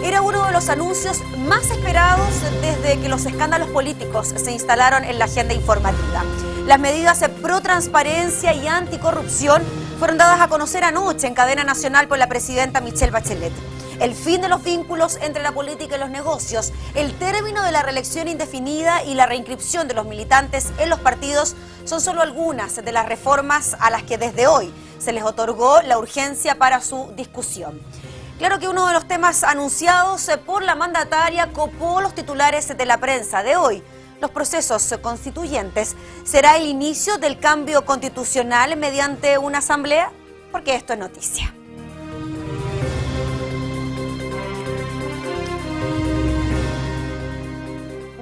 Era uno de los anuncios más esperados desde que los escándalos políticos se instalaron en la agenda informativa. Las medidas pro transparencia y anticorrupción fueron dadas a conocer anoche en cadena nacional por la presidenta Michelle Bachelet. El fin de los vínculos entre la política y los negocios, el término de la reelección indefinida y la reinscripción de los militantes en los partidos son solo algunas de las reformas a las que desde hoy se les otorgó la urgencia para su discusión. Claro que uno de los temas anunciados por la mandataria copó los titulares de la prensa de hoy. Los procesos constituyentes. ¿Será el inicio del cambio constitucional mediante una asamblea? Porque esto es noticia.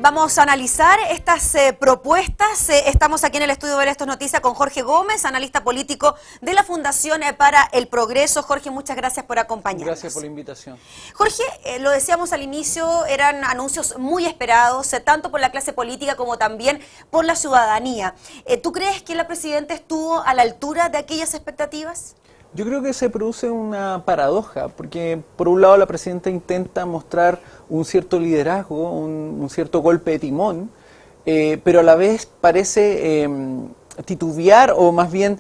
Vamos a analizar estas propuestas. Estamos aquí en el estudio de Esto es Noticia con Jorge Gómez, analista político de la Fundación para el Progreso. Jorge, muchas gracias por acompañarnos. Gracias por la invitación. Jorge, lo decíamos al inicio, eran anuncios muy esperados, tanto por la clase política como también por la ciudadanía. ¿Tú crees que la presidenta estuvo a la altura de aquellas expectativas? Yo creo que se produce una paradoja, porque por un lado la presidenta intenta mostrar un cierto liderazgo, un cierto golpe de timón, pero a la vez parece titubear o más bien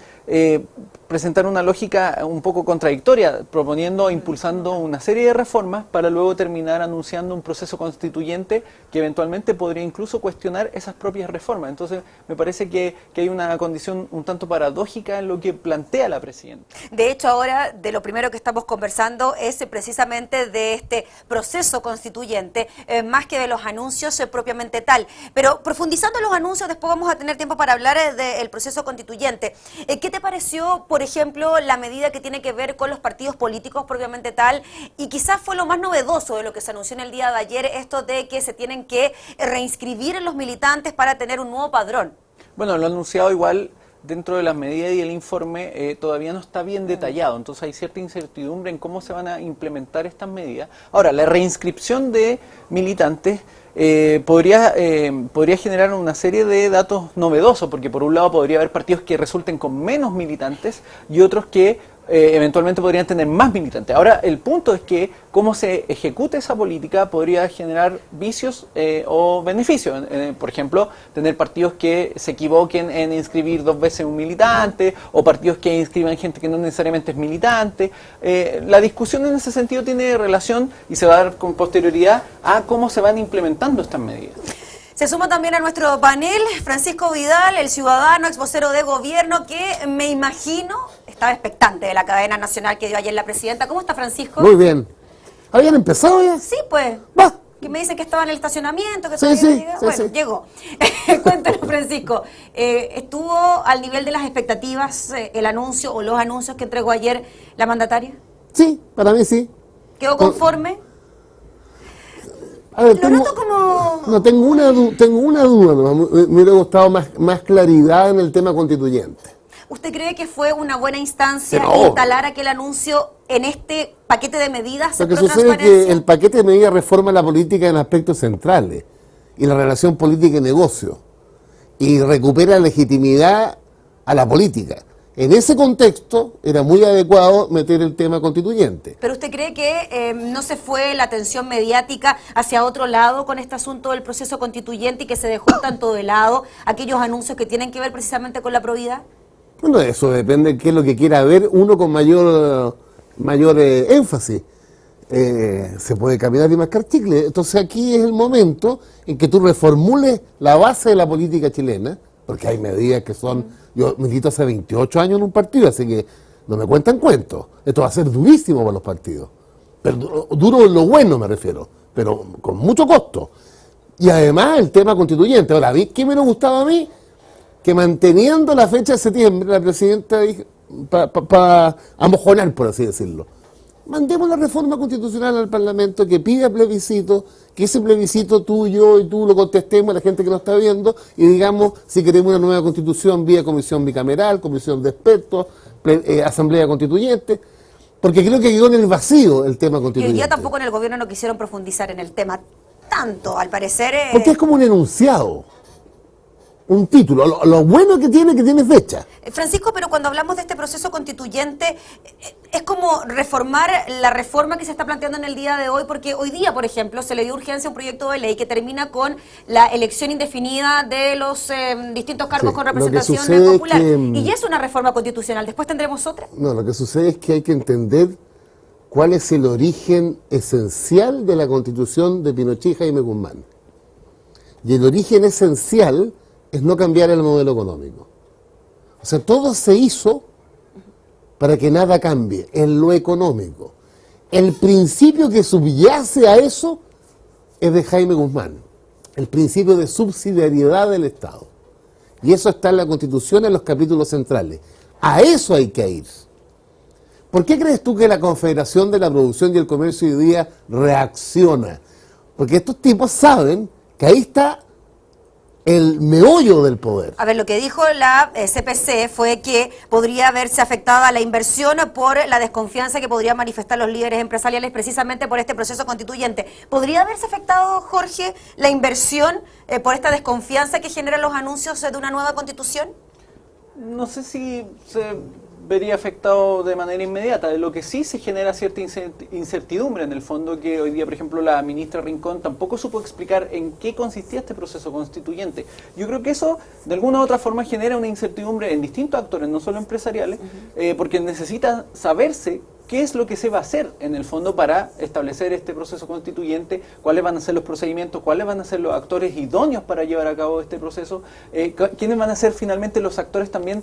presentar una lógica un poco contradictoria, proponiendo e impulsando una serie de reformas para luego terminar anunciando un proceso constituyente que eventualmente podría incluso cuestionar esas propias reformas. Entonces me parece que hay una condición un tanto paradójica en lo que plantea la presidenta. De hecho, ahora de lo primero que estamos conversando es precisamente de este proceso constituyente, más que de los anuncios propiamente tal. Pero profundizando en los anuncios, después vamos a tener tiempo para hablar del proceso constituyente. ¿Qué te pareció, por ejemplo, la medida que tiene que ver con los partidos políticos propiamente tal? Y quizás fue lo más novedoso de lo que se anunció en el día de ayer, esto de que se tienen que reinscribir en los militantes para tener un nuevo padrón. Bueno, lo anunciado igual dentro de las medidas y el informe todavía no está bien detallado, entonces hay cierta incertidumbre en cómo se van a implementar estas medidas. Ahora, la reinscripción de militantes podría generar una serie de datos novedosos, porque por un lado podría haber partidos que resulten con menos militantes y otros que eventualmente podrían tener más militantes. Ahora, el punto es que cómo se ejecute esa política podría generar vicios o beneficios. Por ejemplo, tener partidos que se equivoquen en inscribir 2 veces un militante, o partidos que inscriban gente que no necesariamente es militante. La discusión en ese sentido tiene relación y se va a dar con posterioridad a cómo se van implementando estas medidas. Se suma también a nuestro panel Francisco Vidal, el ciudadano, ex vocero de gobierno, que me imagino estaba expectante de la cadena nacional que dio ayer la presidenta. ¿Cómo está, Francisco? Muy bien. ¿Habían empezado ya? Sí, pues. Va. Que me dicen que estaba en el estacionamiento, que Sí, todavía sí, no llega. sí, Bueno, sí. llegó. Cuéntanos, Francisco. ¿Estuvo al nivel de las expectativas el anuncio o los anuncios que entregó ayer la mandataria? Sí, para mí sí. ¿Quedó conforme? A ver, Lo noto como... No, tengo una duda, ¿no? Me hubiera gustado más claridad en el tema constituyente. ¿Usted cree que fue una buena instancia No. instalar aquel anuncio en este paquete de medidas Lo de que sucede es transparencia? que el paquete de medidas reforma la política en aspectos centrales y la relación política y negocio, y recupera legitimidad a la política. En ese contexto era muy adecuado meter el tema constituyente. ¿Pero usted cree que no se fue la atención mediática hacia otro lado con este asunto del proceso constituyente y que se dejó tanto de lado aquellos anuncios que tienen que ver precisamente con la probidad? Bueno, eso depende de qué es lo que quiera ver uno con mayor énfasis. Se puede caminar y mascar chicle. Entonces aquí es el momento en que tú reformules la base de la política chilena, porque hay medidas que son... Yo milito hace 28 años en un partido, así que no me cuentan cuentos. Esto va a ser durísimo para los partidos. Pero duro en lo bueno me refiero, pero con mucho costo. Y además el tema constituyente. Ahora, ¿qué me gustaba a mí? Que manteniendo la fecha de septiembre, la presidenta dijo, para amojonar, por así decirlo, mandemos la reforma constitucional al Parlamento, que pida plebiscito, que ese plebiscito tú, yo y tú lo contestemos a la gente que nos está viendo y digamos si queremos una nueva constitución vía comisión bicameral, comisión de expertos, asamblea constituyente, porque creo que quedó en el vacío el tema Y hoy constituyente. día tampoco en el gobierno no quisieron profundizar en el tema tanto, al parecer... Porque es como un enunciado. un título. Lo bueno que tiene fecha. Francisco, pero cuando hablamos de este proceso constituyente, es como reformar la reforma que se está planteando en el día de hoy, porque hoy día, por ejemplo, se le dio urgencia a un proyecto de ley que termina con la elección indefinida de los distintos cargos Sí, con lo que representación sucede popular. es que, Y ya es una reforma constitucional. Después tendremos otra. No, lo que sucede es que hay que entender cuál es el origen esencial de la Constitución de Pinochet y Jaime Guzmán. Y el origen esencial es no cambiar el modelo económico. O sea, todo se hizo para que nada cambie en lo económico. El principio que subyace a eso es de Jaime Guzmán, el principio de subsidiariedad del Estado. Y eso está en la Constitución en los capítulos centrales. A eso hay que ir. ¿Por qué crees tú que la Confederación de la Producción y el Comercio hoy día reacciona? Porque estos tipos saben que ahí está el meollo del poder. A ver, lo que dijo la CPC fue que podría haberse afectada la inversión por la desconfianza que podrían manifestar los líderes empresariales precisamente por este proceso constituyente. ¿Podría haberse afectado, Jorge, la inversión por esta desconfianza que generan los anuncios de una nueva constitución? No sé si se vería afectado de manera inmediata. De lo que sí se genera cierta incertidumbre en el fondo, que hoy día, por ejemplo, la ministra Rincón tampoco supo explicar en qué consistía este proceso constituyente. Yo creo que eso, de alguna u otra forma, genera una incertidumbre en distintos actores, no solo empresariales, porque necesita saberse qué es lo que se va a hacer en el fondo para establecer este proceso constituyente, cuáles van a ser los procedimientos, cuáles van a ser los actores idóneos para llevar a cabo este proceso, quiénes van a ser finalmente los actores también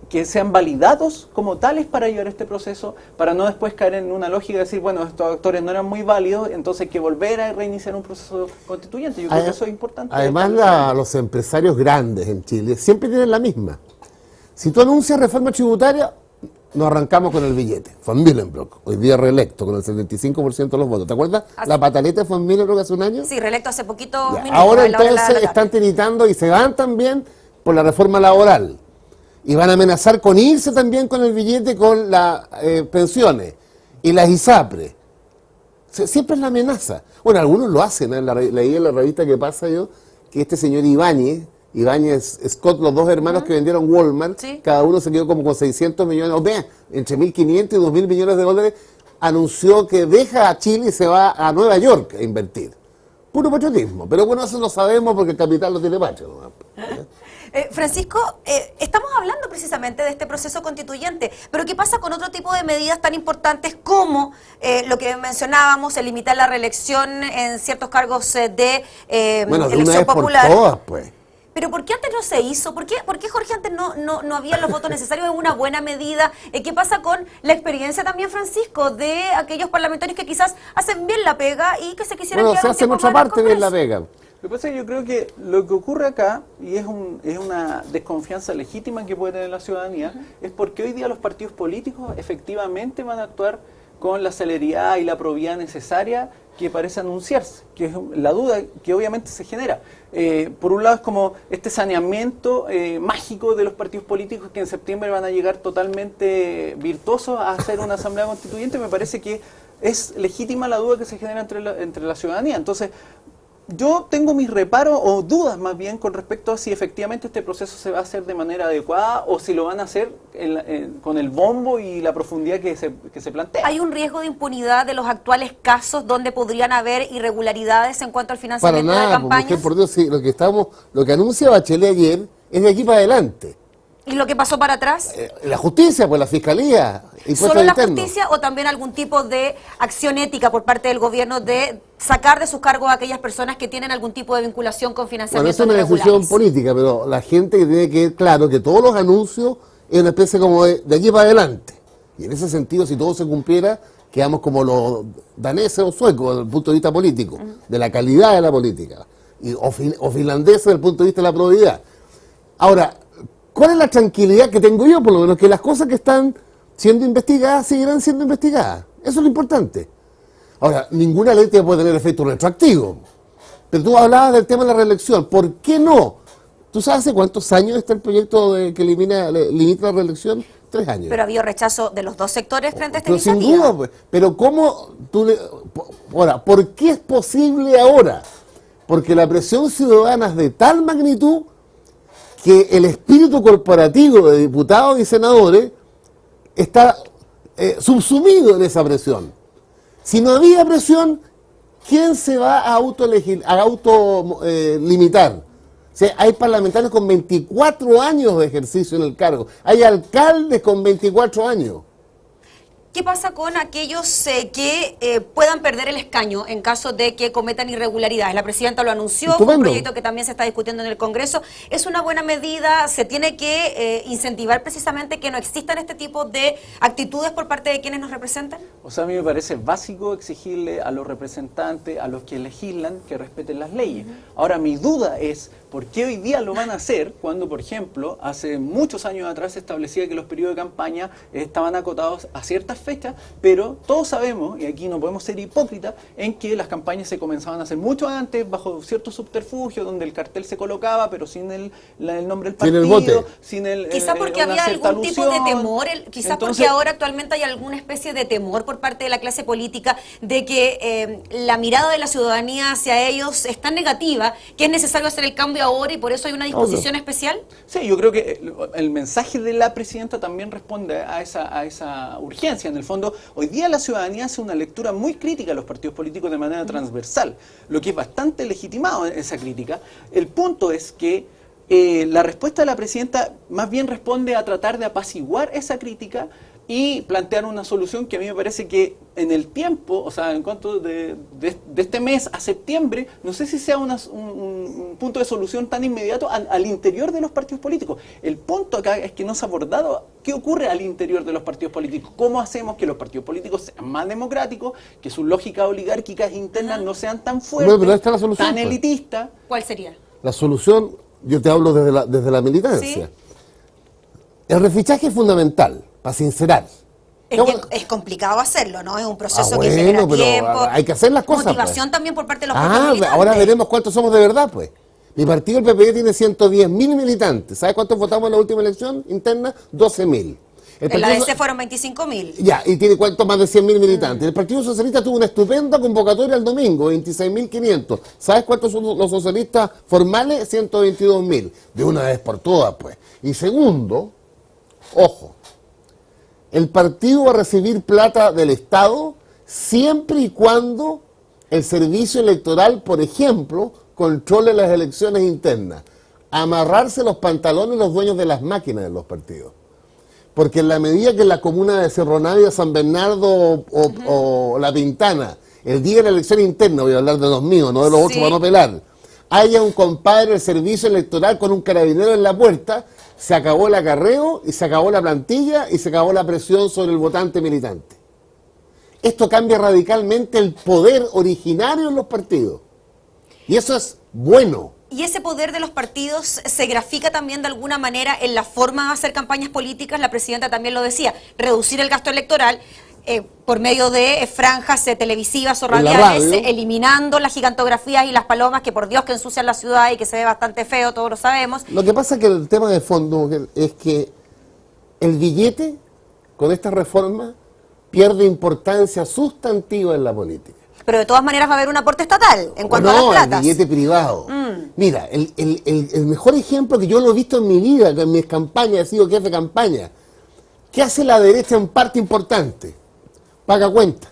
que sean validados como tales para llevar este proceso, para no después caer en una lógica de decir, bueno, estos actores no eran muy válidos, entonces hay que volver a reiniciar un proceso constituyente. Yo creo que eso es importante. Además, los empresarios grandes en Chile siempre tienen la misma. Si tú anuncias reforma tributaria, nos arrancamos con el billete. Von Willenbrock, hoy día reelecto con el 75% de los votos. ¿Te acuerdas la pataleta de Von Willenbrock hace un año? Sí, reelecto hace poquito. Ya, ahora entonces están tiritando y se van también por la reforma laboral. Y van a amenazar con irse también con el billete, con las pensiones y las ISAPRE. Siempre es la amenaza. Bueno, algunos lo hacen. Leí en la revista que pasa yo que este señor Ibáñez Scott, los dos hermanos que vendieron Walmart, ¿sí? Cada uno se quedó como con 600 millones, o sea, entre 1.500 y 2.000 millones de dólares, anunció que deja a Chile y se va a Nueva York a invertir. Puro patriotismo, pero bueno, eso lo sabemos porque el capital lo tiene patrio, ¿no? Francisco, estamos hablando precisamente de este proceso constituyente, pero ¿qué pasa con otro tipo de medidas tan importantes como lo que mencionábamos, el limitar la reelección en ciertos cargos de elección popular? Por todas, pues. Pero ¿por qué antes no se hizo? ¿Por qué Jorge, antes no había los votos necesarios? Es una buena medida. ¿Qué pasa con la experiencia también, Francisco, de aquellos parlamentarios que quizás hacen bien la pega y que se quisieran quedar se hace en otra parte bien la pega? Lo que pasa es que yo creo que lo que ocurre acá, y es una desconfianza legítima que puede tener la ciudadanía, es porque hoy día los partidos políticos efectivamente van a actuar con la celeridad y la probidad necesaria que parece anunciarse, que es la duda que obviamente se genera. Por un lado es como este saneamiento mágico de los partidos políticos que en septiembre van a llegar totalmente virtuosos a hacer una asamblea constituyente. Me parece que es legítima la duda que se genera entre la ciudadanía. Entonces, yo tengo mis reparos o dudas más bien con respecto a si efectivamente este proceso se va a hacer de manera adecuada o si lo van a hacer con el bombo y la profundidad que se plantea. ¿Hay un riesgo de impunidad de los actuales casos donde podrían haber irregularidades en cuanto al financiamiento de campañas? Porque, por Dios, sí, lo que anuncia Bachelet ayer es de aquí para adelante. ¿Y lo que pasó para atrás? La justicia, pues la fiscalía. ¿Solo la justicia o también algún tipo de acción ética por parte del gobierno de sacar de sus cargos a aquellas personas que tienen algún tipo de vinculación con financiamiento irregulares? Bueno, eso es una decisión política, pero la gente que tiene que ver claro que todos los anuncios es una especie como de aquí para adelante. Y en ese sentido, si todo se cumpliera, quedamos como los daneses o suecos desde el punto de vista político, de la calidad de la política, o finlandeses desde el punto de vista de la probidad. Ahora, ¿cuál es la tranquilidad que tengo yo? Por lo menos que las cosas que están siendo investigadas seguirán siendo investigadas. Eso es lo importante. Ahora, ninguna ley puede tener efecto retroactivo. Pero tú hablabas del tema de la reelección. ¿Por qué no? ¿Tú sabes hace cuántos años está el proyecto que limita la reelección? 3 años. Pero ha habido rechazo de los dos sectores frente a esta pero iniciativa. Sin duda, pues. Pero ¿cómo ahora, ¿por qué es posible ahora? Porque la presión ciudadana es de tal magnitud que el espíritu corporativo de diputados y senadores está subsumido en esa presión. Si no había presión, ¿quién se va a autolimitar? O sea, hay parlamentarios con 24 años de ejercicio en el cargo. Hay alcaldes con 24 años. ¿Qué pasa con aquellos que puedan perder el escaño en caso de que cometan irregularidades? La presidenta lo anunció, fue un proyecto que también se está discutiendo en el Congreso. ¿Es una buena medida? ¿Se tiene que incentivar precisamente que no existan este tipo de actitudes por parte de quienes nos representan? O sea, a mí me parece básico exigirle a los representantes, a los que legislan, que respeten las leyes. Ahora, mi duda es, ¿por qué hoy día lo van a hacer cuando, por ejemplo, hace muchos años atrás se establecía que los periodos de campaña estaban acotados a ciertas fechas, pero todos sabemos, y aquí no podemos ser hipócritas, en que las campañas se comenzaban a hacer mucho antes, bajo ciertos subterfugios, donde el cartel se colocaba, pero sin el nombre del partido, sin el quizás porque había algún tipo de temor, quizás porque ahora actualmente hay alguna especie de temor por parte de la clase política de que la mirada de la ciudadanía hacia ellos es tan negativa que es necesario hacer el cambio ahora y por eso hay una disposición especial. Sí, yo creo que el mensaje de la presidenta también responde a esa urgencia. En el fondo, hoy día la ciudadanía hace una lectura muy crítica a los partidos políticos de manera transversal, lo que es bastante legitimado esa crítica. El punto es que la respuesta de la presidenta más bien responde a tratar de apaciguar esa crítica y plantear una solución que a mí me parece que en el tiempo, o sea, en cuanto de este mes a septiembre, no sé si sea un punto de solución tan inmediato al interior de los partidos políticos. El punto acá es que no se ha abordado qué ocurre al interior de los partidos políticos, cómo hacemos que los partidos políticos sean más democráticos, que sus lógicas oligárquicas internas no sean tan fuertes, pero esta es la solución, tan elitistas. ¿Cuál sería? La solución, yo te hablo desde la militancia. ¿Sí? El refichaje es fundamental para sincerar. Es complicado hacerlo, ¿no? Es un proceso que genera tiempo. Hay que hacer las cosas. Motivación también por parte de los propios militantes. Ahora veremos cuántos somos de verdad, pues. Mi partido, el PPD, tiene 110.000 militantes. ¿Sabes cuántos votamos en la última elección interna? 12.000. En la DC fueron 25.000. Ya, y tiene cuánto más de 100.000 militantes. El Partido Socialista tuvo una estupenda convocatoria el domingo, 26.500. ¿Sabes cuántos son los socialistas formales? 122.000. De una vez por todas, pues. Y segundo, ojo, el partido va a recibir plata del Estado siempre y cuando el servicio electoral, por ejemplo, controle las elecciones internas. Amarrarse los pantalones los dueños de las máquinas de los partidos. Porque en la medida que en la comuna de Cerro Navia, San Bernardo o La Pintana, el día de la elección interna, voy a hablar de los míos, no de los otros para no pelar, haya un compadre del servicio electoral con un carabinero en la puerta, se acabó el acarreo y se acabó la plantilla y se acabó la presión sobre el votante militante. Esto cambia radicalmente el poder originario en los partidos. Y eso es bueno. ¿Y ese poder de los partidos se grafica también de alguna manera en la forma de hacer campañas políticas? La presidenta también lo decía, reducir el gasto electoral por medio de franjas televisivas o radiales, eliminando las gigantografías y las palomas que por Dios que ensucian la ciudad y que se ve bastante feo, todos lo sabemos. Lo que pasa es que el tema de fondo es que el billete con esta reforma pierde importancia sustantiva en la política. Pero de todas maneras va a haber un aporte estatal en cuanto a las platas. No, el billete privado. Mira, el mejor ejemplo que yo lo he visto en mi vida, que en mis campañas he sido jefe de campaña. ¿Qué hace la derecha en parte importante? Paga cuenta.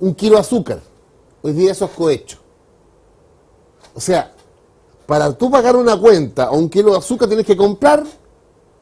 1 kilo de azúcar. Hoy día eso es cohecho. O sea, para tú pagar una cuenta o 1 kilo de azúcar tienes que comprar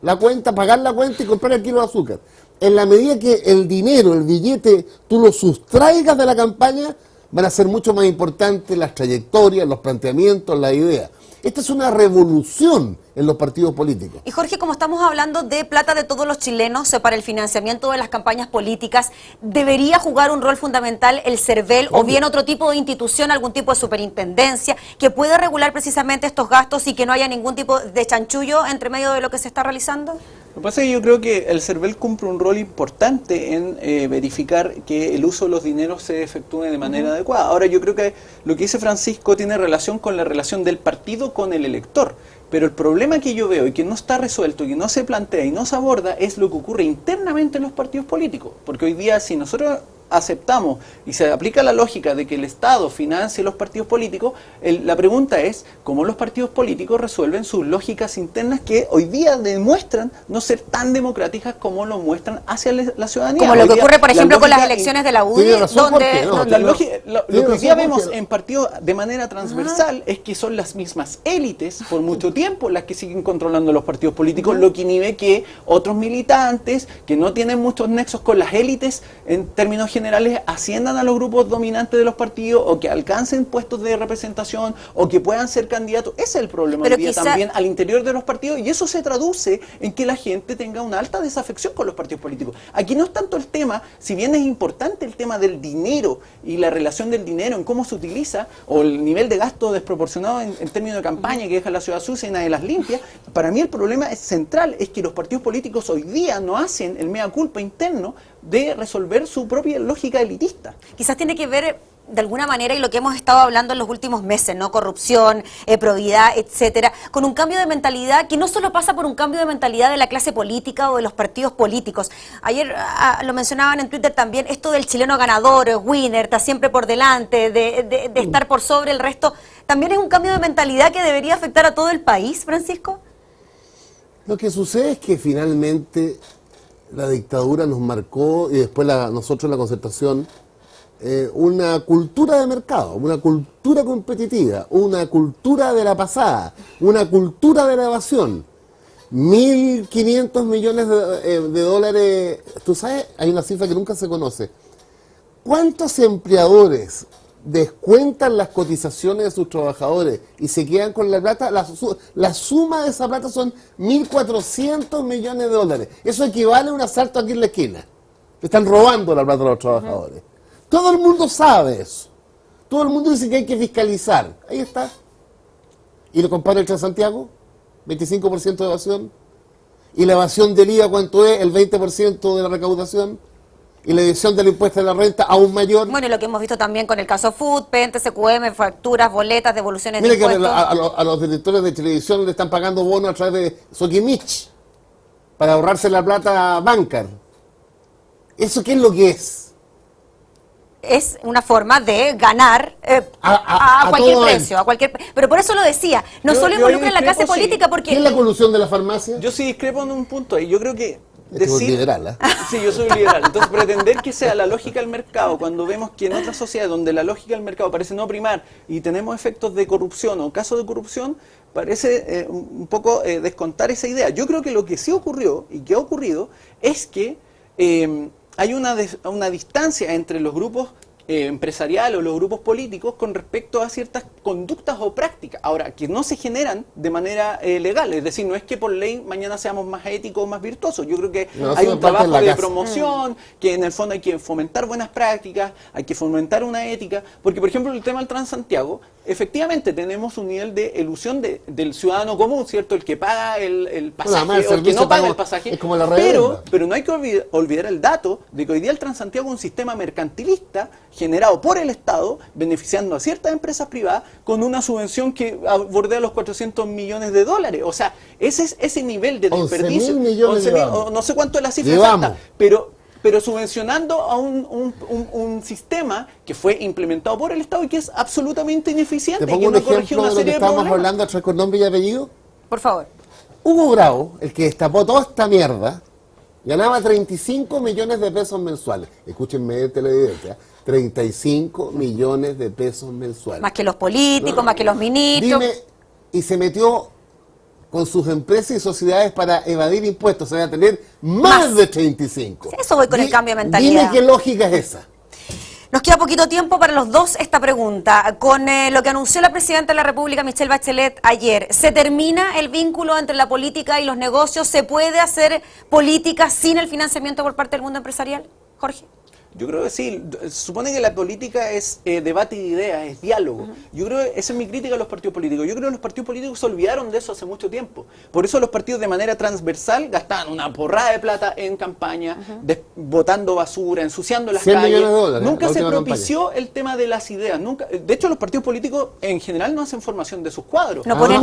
la cuenta, pagar la cuenta y comprar el kilo de azúcar. En la medida que el dinero, el billete, tú lo sustraigas de la campaña, van a ser mucho más importantes las trayectorias, los planteamientos, las ideas. Esta es una revolución en los partidos políticos. Y Jorge, como estamos hablando de plata de todos los chilenos para el financiamiento de las campañas políticas, ¿debería jugar un rol fundamental el CERVEL o bien otro tipo de institución, algún tipo de superintendencia que pueda regular precisamente estos gastos y que no haya ningún tipo de chanchullo entre medio de lo que se está realizando? Lo que pasa es que yo creo que el CERVEL cumple un rol importante en verificar que el uso de los dineros se efectúe de manera adecuada. Ahora, yo creo que lo que dice Francisco tiene relación con la relación del partido con el elector. Pero el problema que yo veo y que no está resuelto, y que no se plantea y no se aborda, es lo que ocurre internamente en los partidos políticos. Porque hoy día, si nosotros aceptamos y se aplica la lógica de que el Estado financie los partidos políticos, la pregunta es cómo los partidos políticos resuelven sus lógicas internas que hoy día demuestran no ser tan democráticas como lo muestran hacia la ciudadanía. Como lo que Hoy día, ocurre, por ejemplo, con las lógica elecciones de la UDI, tiene razón, donde... no, lo que hoy día vemos en partidos de manera transversal es que son las mismas élites por mucho tiempo las que siguen controlando los partidos políticos, lo que inhibe que otros militantes que no tienen muchos nexos con las élites en términos generales asciendan a los grupos dominantes de los partidos o que alcancen puestos de representación o que puedan ser candidatos. Ese es el problema hoy día también al interior de los partidos, y eso se traduce en que la gente tenga una alta desafección con los partidos políticos. Aquí no es tanto el tema, si bien es importante el tema del dinero y la relación del dinero en cómo se utiliza o el nivel de gasto desproporcionado en términos de campaña que deja la ciudad sucia y nadie las limpia. Para mí el problema central es que los partidos políticos hoy día no hacen el mea culpa interno de resolver su propia lógica elitista. Quizás tiene que ver de alguna manera, y lo que hemos estado hablando en los últimos meses, ¿no? Corrupción, probidad, etcétera, con un cambio de mentalidad que no solo pasa por un cambio de mentalidad de la clase política o de los partidos políticos. Ayer lo mencionaban en Twitter también, esto del chileno ganador, winner, está siempre por delante, de estar por sobre el resto. ¿También es un cambio de mentalidad que debería afectar a todo el país, Francisco? Lo que sucede es que finalmente la dictadura nos marcó, y después nosotros la Concertación, una cultura de mercado, una cultura competitiva, una cultura de la pasada, una cultura de la evasión. 1.500 millones de dólares, tú sabes, hay una cifra que nunca se conoce. ¿Cuántos empleadores descuentan las cotizaciones de sus trabajadores y se quedan con la plata? La suma de esa plata son 1.400 millones de dólares. Eso equivale a un asalto aquí en la esquina. Están robando la plata de los trabajadores. Todo el mundo sabe eso. Todo el mundo dice que hay que fiscalizar. Ahí está. ¿Y lo compara el Transantiago? 25% de evasión. ¿Y la evasión del IVA cuánto es? El 20% de la recaudación. ¿Y la evasión del impuesto de la renta aún mayor? Bueno, y lo que hemos visto también con el caso Food, PENTE, SQM, facturas, boletas, devoluciones de Mire que impuestos. a los directores de televisión le están pagando bonos a través de Sokimich para ahorrarse la plata bancar. ¿Eso qué es lo que es? Es una forma de ganar a cualquier precio, pero por eso lo decía, no solo involucra en la clase política, porque... ¿Qué es la colusión de la farmacia? Yo sí discrepo en un punto ahí. Yo creo que decir, liberal, ¿eh? Sí, yo soy liberal. Entonces, pretender que sea la lógica del mercado, cuando vemos que en otras sociedades donde la lógica del mercado parece no primar y tenemos efectos de corrupción o casos de corrupción, parece un poco descontar esa idea. Yo creo que lo que sí ocurrió y que ha ocurrido es que hay una distancia entre los grupos empresariales o los grupos políticos con respecto a ciertas conductas o prácticas. Ahora, que no se generan de manera legal, es decir, no es que por ley mañana seamos más éticos o más virtuosos. Yo creo que hay un trabajo de promoción, que en el fondo hay que fomentar buenas prácticas, hay que fomentar una ética, porque por ejemplo el tema del Transantiago, efectivamente tenemos un nivel de elusión del ciudadano común, ¿cierto? El que paga el pasaje o el que no paga el pasaje, pero no hay que olvidar el dato de que hoy día el Transantiago es un sistema mercantilista generado por el Estado, beneficiando a ciertas empresas privadas con una subvención que bordea los 400 millones de dólares. O sea, ese nivel de desperdicio, 11.000 millones no sé cuánto es la cifra exacta, pero subvencionando a un sistema que fue implementado por el Estado y que es absolutamente ineficiente. ¿Te pongo un ejemplo de lo que estábamos hablando con nombre y apellido? Por favor. Hugo Bravo, el que destapó toda esta mierda, ganaba 35 millones de pesos mensuales. Escúchenme, televidente, 35 millones de pesos mensuales. Más que los políticos, más que los ministros. Dime, y se metió con sus empresas y sociedades para evadir impuestos, se va a tener más de 35. Eso voy con el cambio de mentalidad. Dime qué lógica es esa. Nos queda poquito tiempo para los dos esta pregunta. Con lo que anunció la Presidenta de la República, Michelle Bachelet, ayer, ¿se termina el vínculo entre la política y los negocios? ¿Se puede hacer política sin el financiamiento por parte del mundo empresarial? Jorge. Yo creo que sí. Se supone que la política es debate de ideas, es diálogo. Yo creo que esa es mi crítica a los partidos políticos. Yo creo que los partidos políticos se olvidaron de eso hace mucho tiempo. Por eso los partidos de manera transversal gastaban una porrada de plata en campaña, botando basura, ensuciando las calles. Nunca se propició el tema de las ideas. Nunca. De hecho, los partidos políticos en general no hacen formación de sus cuadros. No ponen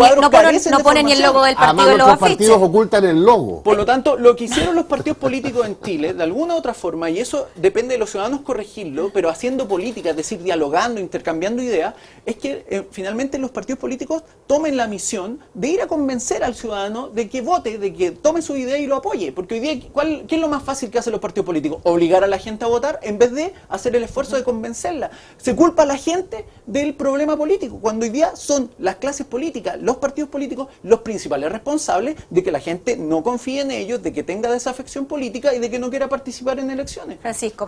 ni el logo del partido en los afiches. Los partidos ocultan el logo. Por lo tanto, lo que hicieron los partidos políticos en Chile, de alguna u otra forma, y eso depende de los ciudadanos corregirlo, pero haciendo política, es decir, dialogando, intercambiando ideas, es que finalmente los partidos políticos tomen la misión de ir a convencer al ciudadano de que vote, de que tome su idea y lo apoye. Porque hoy día, ¿qué es lo más fácil que hacen los partidos políticos? Obligar a la gente a votar en vez de hacer el esfuerzo de convencerla. Se culpa a la gente del problema político, cuando hoy día son las clases políticas, los partidos políticos, los principales responsables de que la gente no confíe en ellos, de que tenga desafección política y de que no quiera participar en elecciones. Francisco,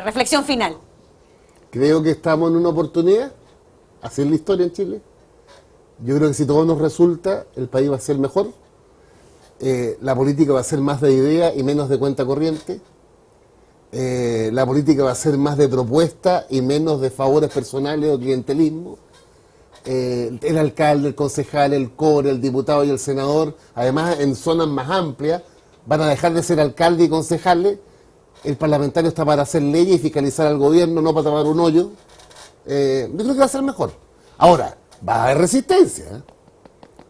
reflexión final. Creo que estamos en una oportunidad, hacer la historia en Chile. Yo creo que si todo nos resulta, el país va a ser mejor. La política va a ser más de idea y menos de cuenta corriente. La política va a ser más de propuesta y menos de favores personales o clientelismo. El alcalde, el concejal, el core, el diputado y el senador, además en zonas más amplias, van a dejar de ser alcalde y concejales. El parlamentario está para hacer leyes y fiscalizar al gobierno, no para tapar un hoyo. Yo creo que va a ser mejor. Ahora, va a haber resistencia, ¿eh?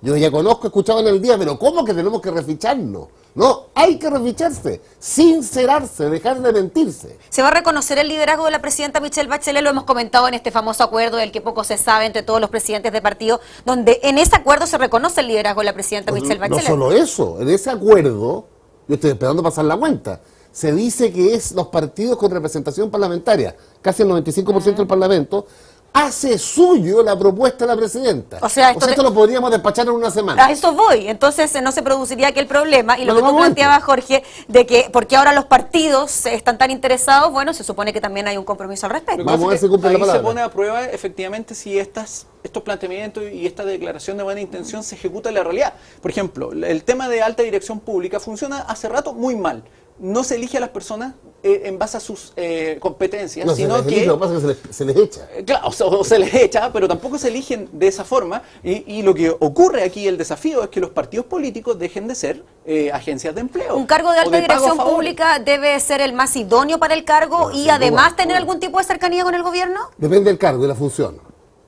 Yo ya conozco, he escuchado en el día, pero ¿cómo que tenemos que reficharnos? No, hay que reficharse, sincerarse, dejar de mentirse. ¿Se va a reconocer el liderazgo de la presidenta Michelle Bachelet? Lo hemos comentado en este famoso acuerdo del que poco se sabe entre todos los presidentes de partido, donde en ese acuerdo se reconoce el liderazgo de la presidenta Michelle Bachelet. No solo eso, en ese acuerdo, yo estoy esperando pasar la cuenta, se dice que es los partidos con representación parlamentaria, casi el 95% del Parlamento, hace suyo la propuesta de la presidenta. O sea, esto lo podríamos despachar en una semana. A eso voy. Entonces no se produciría aquel problema. Y lo que tú planteabas, Jorge, de que porque ahora los partidos están tan interesados, bueno, se supone que también hay un compromiso al respecto. Vamos a ver si cumple la palabra. Ahí se pone a prueba efectivamente si estos planteamientos y esta declaración de buena intención se ejecuta en la realidad. Por ejemplo, el tema de alta dirección pública funciona hace rato muy mal. No se elige a las personas en base a sus competencias, no, sino que... Lo que pasa es que se les echa. Claro, o se les echa, pero tampoco se eligen de esa forma. Y lo que ocurre aquí, el desafío, es que los partidos políticos dejen de ser agencias de empleo. Un cargo de alta dirección pública debe ser el más idóneo para el cargo y además tener algún tipo de cercanía con el gobierno. Depende del cargo y la función.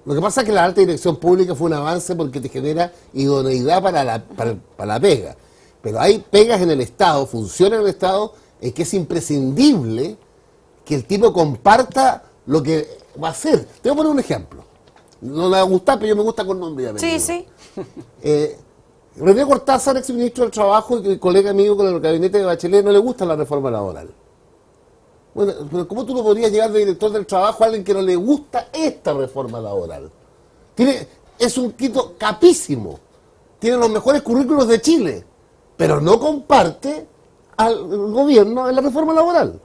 Lo que pasa es que la alta dirección pública fue un avance porque te genera idoneidad para la pega. Pero hay pegas en el Estado, funciones en el Estado, en que es imprescindible que el tipo comparta lo que va a hacer. Te voy a poner un ejemplo. No le va a gustar, pero yo me gusta con nombre y apellido. Sí. René Cortázar, ex ministro del Trabajo y colega amigo con el gabinete de Bachelet, no le gusta la reforma laboral. Bueno, pero ¿cómo tú lo podrías llevar de director del Trabajo a alguien que no le gusta esta reforma laboral? Es un quito capísimo. Tiene los mejores currículos de Chile, pero no comparte al gobierno en la reforma laboral.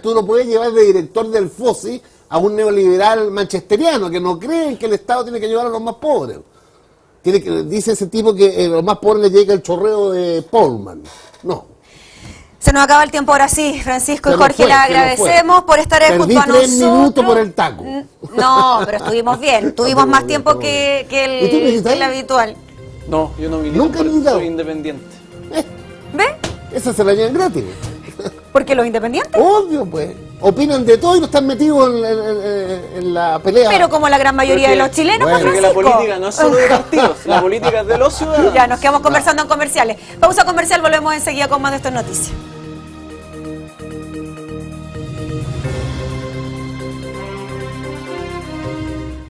Tú no puedes llevar de director del FOSI a un neoliberal manchesteriano que no cree que el Estado tiene que llevar a los más pobres. Dice ese tipo que a los más pobres les llega el chorreo de Pullman. No. Se nos acaba el tiempo ahora sí, Francisco y Jorge, le agradecemos por estar junto a nosotros. 3 minutos por el taco. No, pero estuvimos bien, tuvimos más tiempo que el habitual. No, yo no milito, ¿Nunca militado? Soy independiente. ¿Ve? Esa se la llevan gratis. ¿Por qué los independientes? Obvio, pues. Opinan de todo y no están metidos en la pelea. Pero como la gran mayoría de los chilenos, bueno, porque la política no es solo de partidos, la política es de los ciudadanos. Ya, nos quedamos conversando en comerciales. Pausa comercial, volvemos enseguida con más de estas noticias.